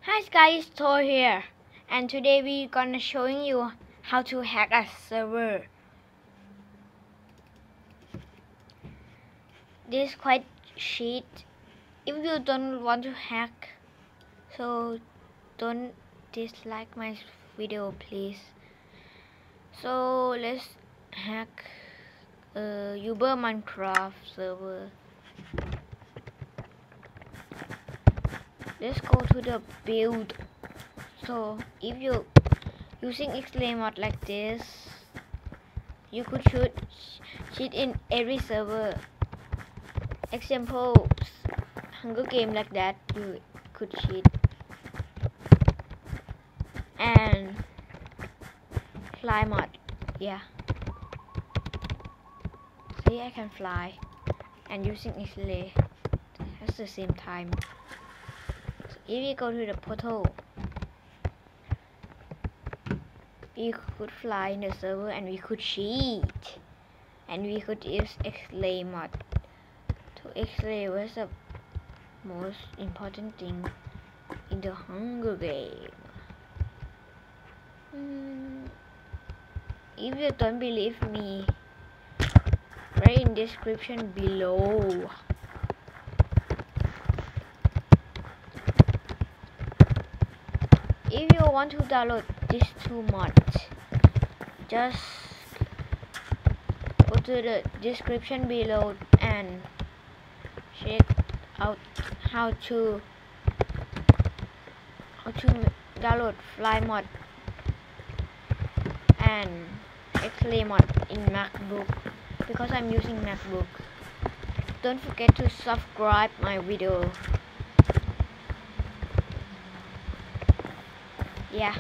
Hi guys, Thor here, and today we're gonna showing you how to hack a server. This is quite cheat. If you don't want to hack, so don't dislike my video please. So let's hack Uber Minecraft server. Let's go to the build. So if you using X-Ray mod like this, you could cheat in every server. Example, Hunger Game like that, you could cheat. And fly mod, yeah. See, I can fly and using X-Ray at the same time. So if we go to the portal, we could fly in the server and we could cheat, and we could use X-Ray mod. To X-Ray was the most important thing in the Hunger Game. If you don't believe me, write in description below. If you want to download these two mods, just go to the description below and check out how to download fly mod and X-Ray mod in MacBook, because I'm using MacBook. Don't forget to subscribe my video. Yeah.